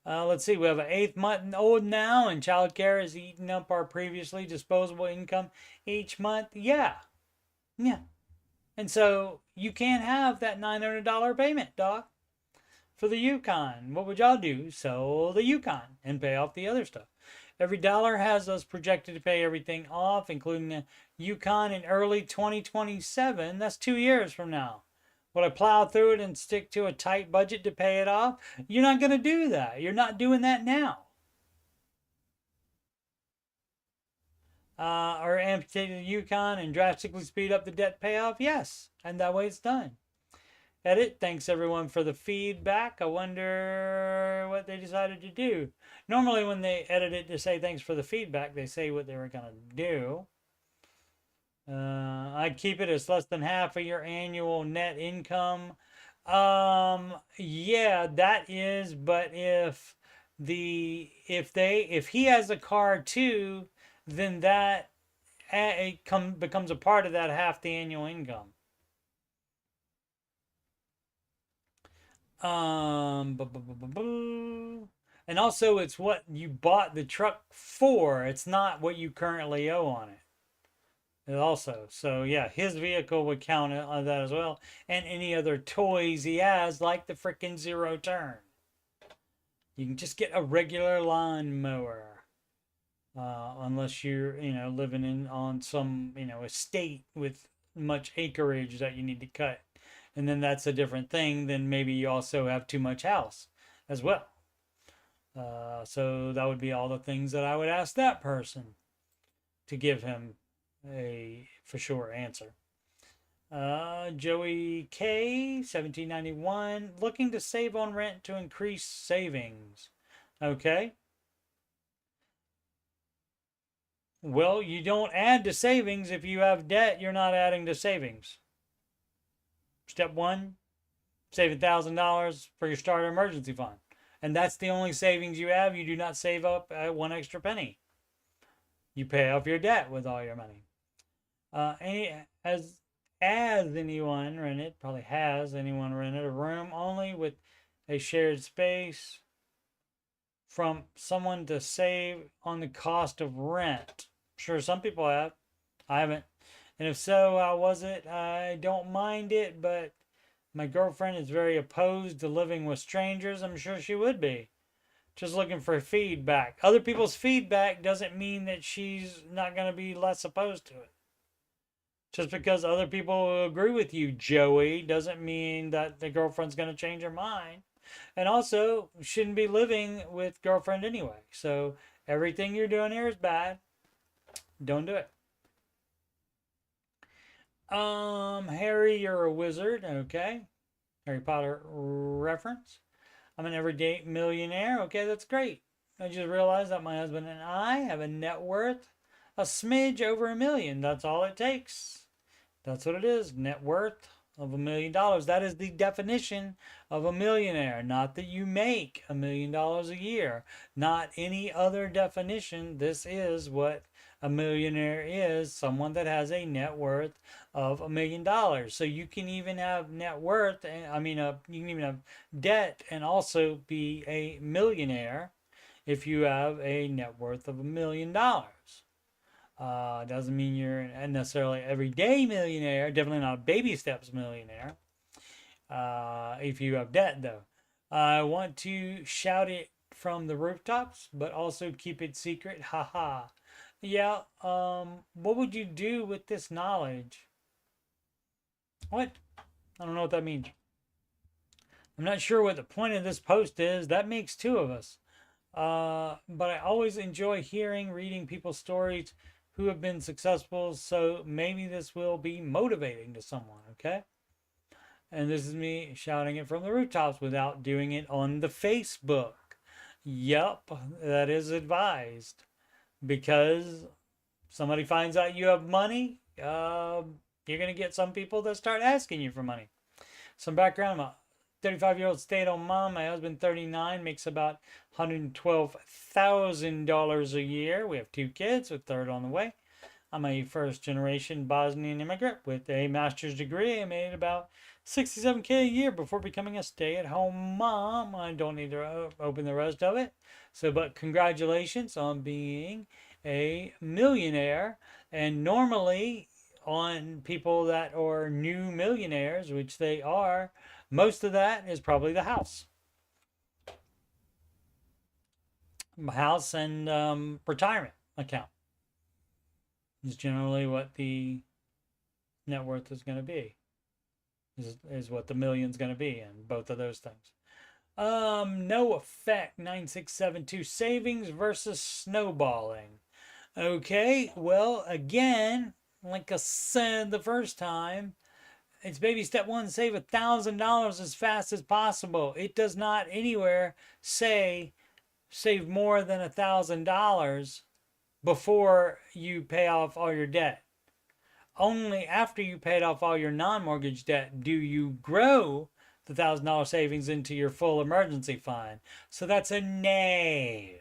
Let's see. We have an 8th month old now, and childcare is eating up our previously disposable income each month. Yeah. And so you can't have that $900 payment, Doc. for the Yukon. What would y'all do? Sell the Yukon and pay off the other stuff. Every dollar has us projected to pay everything off, including the Yukon in early 2027. That's 2 years from now. Would I plow through it and stick to a tight budget to pay it off? You're not going to do that. You're not doing that now. Or amputate the Yukon and drastically speed up the debt payoff? Yes, and that way it's done. Edit. Thanks everyone for the feedback. I wonder what they decided to do. Normally when they edit it to say thanks for the feedback, they say what they were going to do. I'd keep it as less than half of your annual net income. Yeah, that is, but if he has a car too, then that becomes a part of that half the annual income. And also it's what you bought the truck for. It's not what you currently owe on it. Also, so yeah, his vehicle would count on that as well, and any other toys he has, like the frickin' zero turn. You can just get a regular lawnmower, unless you're living on some estate with much acreage that you need to cut, and then that's a different thing. Then maybe you also have too much house as well. So that would be all the things that I would ask that person to give him a for sure answer. Joey K 1791, looking to save on rent to increase savings. Okay, well, you don't add to savings. If you have debt, you're not adding to savings. Step one, save $1,000 for your starter emergency fund, and that's the only savings you have. You do not save up one extra penny. You pay off your debt with all your money. Has anyone rented a room only with a shared space from someone to save on the cost of rent? Sure, some people have. I haven't. And if so, how was it? I don't mind it, but my girlfriend is very opposed to living with strangers. I'm sure she would be. Just looking for feedback. Other people's feedback doesn't mean that she's not going to be less opposed to it. Just because other people agree with you, Joey, doesn't mean that the girlfriend's going to change her mind. And also, shouldn't be living with girlfriend anyway. So everything you're doing here is bad. Don't do it. Harry, you're a wizard. Okay. Harry Potter reference. I'm an everyday millionaire. Okay, that's great. I just realized that my husband and I have a net worth a smidge over $1 million. That's all it takes. That's what it is. Net worth of $1 million. That is the definition of a millionaire. Not that you make $1 million a year. Not any other definition. This is what a millionaire is. Someone that has a net worth of $1 million. So you can even have net worth. You can even have debt and also be a millionaire if you have a net worth of $1 million. Doesn't mean you're necessarily an everyday millionaire. Definitely not a baby steps millionaire. If you have debt, though. I want to shout it from the rooftops, but also keep it secret. Haha. Yeah. What would you do with this knowledge? What? I don't know what that means. I'm not sure what the point of this post is. That makes two of us. But I always enjoy reading people's stories who have been successful, so maybe this will be motivating to someone, okay? And this is me shouting it from the rooftops without doing it on the Facebook. Yup, that is advised. Because somebody finds out you have money, you're going to get some people that start asking you for money. Some background: I'm a 35-year-old stay-at-home mom. My husband, 39, makes about $112,000 a year. We have 2 kids, a third on the way. I'm a first-generation Bosnian immigrant with a master's degree. I made about $67K a year before becoming a stay-at-home mom. I don't need to open the rest of it. But congratulations on being a millionaire. And normally, on people that are new millionaires, which they are, most of that is probably the house. house and retirement account is generally what the net worth is going to be. Is what the million's going to be in both of those things. No effect 9672 savings versus snowballing. Okay, well, again, like I said the first time, it's baby step one, save $1,000 as fast as possible. It does not anywhere say save more than $1,000 before you pay off all your debt. Only after you paid off all your non-mortgage debt do you grow the $1,000 savings into your full emergency fund. So that's a nay.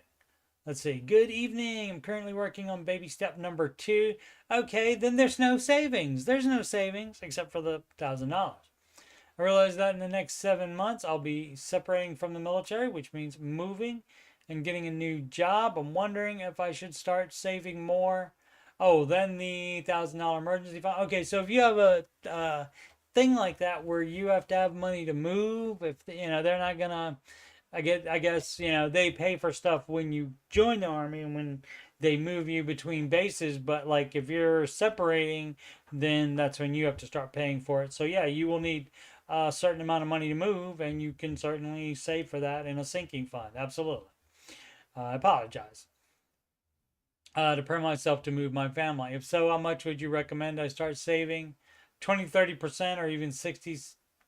Let's see. Good evening. I'm currently working on baby step number 2. Okay, then there's no savings. There's no savings except for the $1,000. I realize that in the next 7 months, I'll be separating from the military, which means moving and getting a new job. I'm wondering if I should start saving more. Oh, then the $1,000 emergency fund. Okay, so if you have a thing like that where you have to have money to move, if they're not gonna, I guess they pay for stuff when you join the Army and when they move you between bases. But like if you're separating, then that's when you have to start paying for it. So yeah, you will need a certain amount of money to move, and you can certainly save for that in a sinking fund. Absolutely. I apologize. To prepare myself to move my family. If so, how much would you recommend I start saving? 20-30% or even 60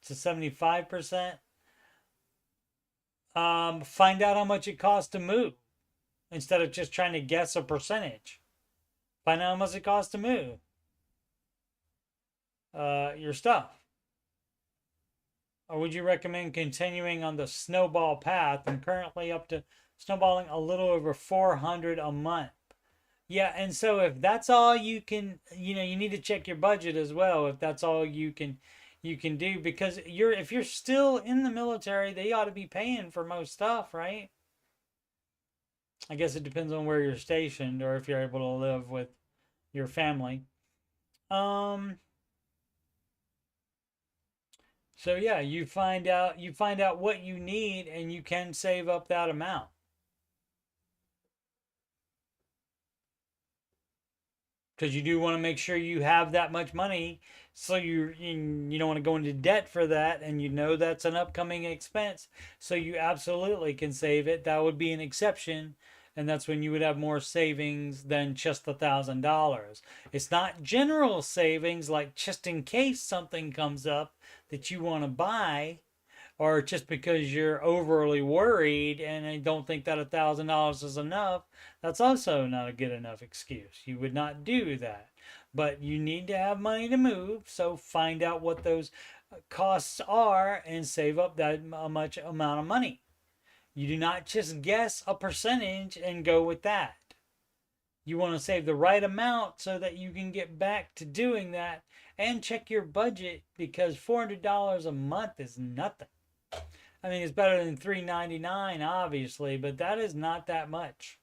to 75%? Find out how much it costs to move instead of just trying to guess a percentage. Find out how much it costs to move your stuff. Or would you recommend continuing on the snowball path? I'm currently up to snowballing a little over $400 a month. Yeah, and so if that's all you can, you need to check your budget as well. If that's all you can do, because if you're still in the military, they ought to be paying for most stuff, right? I guess it depends on where you're stationed or if you're able to live with your family. So yeah, you find out what you need, and you can save up that amount. Because you do want to make sure you have that much money, so you don't want to go into debt for that, and that's an upcoming expense, so you absolutely can save it. That would be an exception, and that's when you would have more savings than just $1,000. It's not general savings, like just in case something comes up that you want to buy, or just because you're overly worried and I don't think that $1,000 is enough. That's also not a good enough excuse. You would not do that. But you need to have money to move, so find out what those costs are and save up that much amount of money. You do not just guess a percentage and go with that. You want to save the right amount so that you can get back to doing that, and check your budget, because $400 a month is nothing. I mean, it's better than $399, obviously, but that is not that much.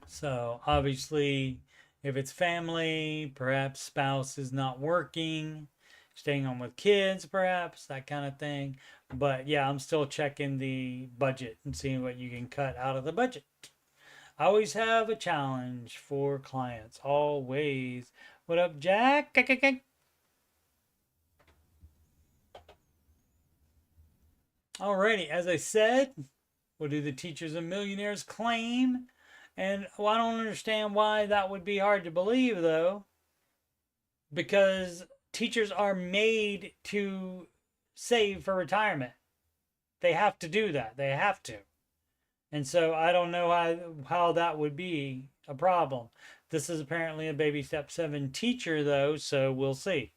So, obviously, if it's family, perhaps spouse is not working, staying home with kids, perhaps, that kind of thing. But yeah, I'm still checking the budget and seeing what you can cut out of the budget. I always have a challenge for clients, always. What up, Jack? Alrighty, as I said, what do the teachers and millionaires claim? And I don't understand why that would be hard to believe, though. Because teachers are made to save for retirement. They have to do that. They have to. And so I don't know how that would be a problem. This is apparently a baby step 7 teacher, though, so we'll see.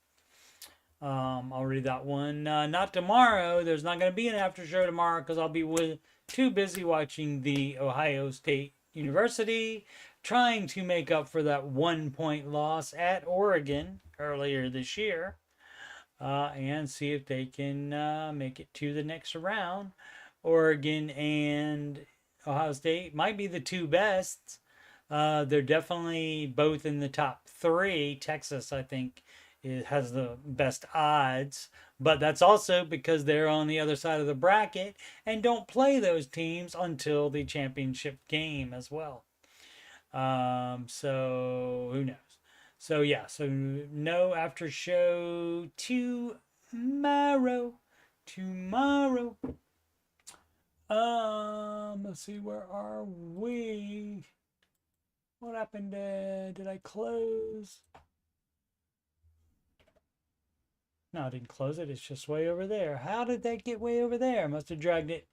I'll read that one. Not tomorrow. There's not going to be an after show tomorrow because I'll be too busy watching the Ohio State University, trying to make up for that 1-point loss at Oregon earlier this year, and see if they can make it to the next round. Oregon and Ohio State might be the two best. They're definitely both in the top 3. Texas, I think, it has the best odds, but that's also because they're on the other side of the bracket and don't play those teams until the championship game as well. So who knows? So yeah, so no after show tomorrow. Tomorrow. Let's see, where are we? What happened? Did I close? No, I didn't close it. It's just way over there. How did that get way over there? Must have dragged it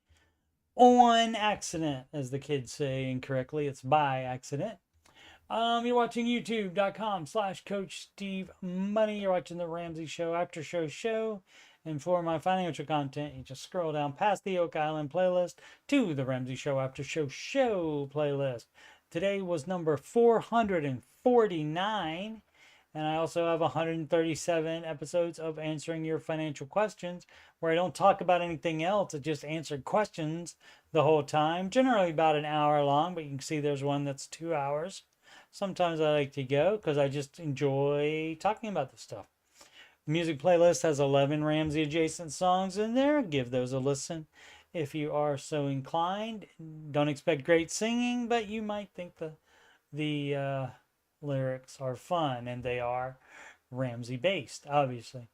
on accident, as the kids say incorrectly. It's by accident. You're watching youtube.com/CoachSteveMoney. You're watching the Ramsey Show After Show. And for my financial content, you just scroll down past the Oak Island playlist to the Ramsey Show After Show playlist. Today was number 449. And I also have 137 episodes of answering your financial questions where I don't talk about anything else. I just answer questions the whole time, generally about an hour long, but you can see there's one that's 2 hours. Sometimes I like to go because I just enjoy talking about this stuff. The music playlist has 11 Ramsey adjacent songs in there. Give those a listen if you are so inclined. Don't expect great singing, but you might think the lyrics are fun, and they are Ramsey based, obviously.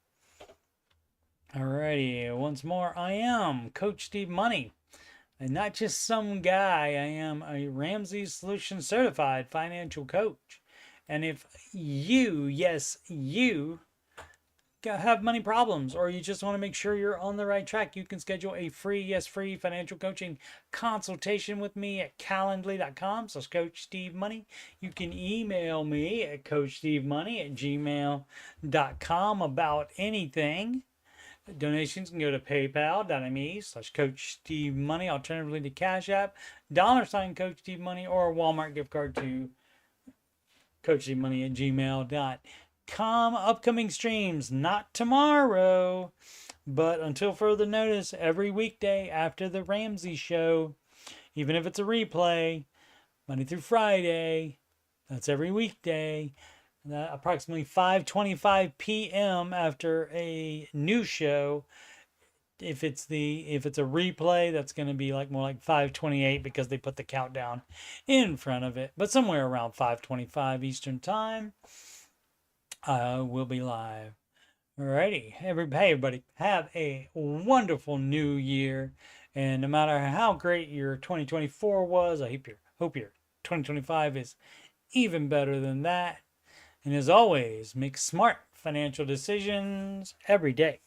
Alrighty, once more, I am Coach Steve Money, and not just some guy. I am a Ramsey Solution certified financial coach. And if you, yes, you have money problems, or you just want to make sure you're on the right track, you can schedule a free financial coaching consultation with me at calendly.com/CoachSteveMoney. You can email me at coachstevemoney@gmail.com about anything. Donations can go to paypal.me/CoachSteveMoney, alternatively to CashApp, $CoachSteveMoney, or a Walmart gift card to coachstevemoney@gmail.com. Upcoming streams, not tomorrow, but until further notice, every weekday after the Ramsey Show, even if it's a replay, Monday through Friday. That's every weekday. Approximately 5:25 p.m. after a new show. If it's a replay, that's going to be more like 5:28 because they put the countdown in front of it. But somewhere around 5:25 Eastern Time, we'll be live. Alrighty, hey everybody, have a wonderful new year, and no matter how great your 2024 was, I hope your 2025 is even better than that. And as always, make smart financial decisions every day.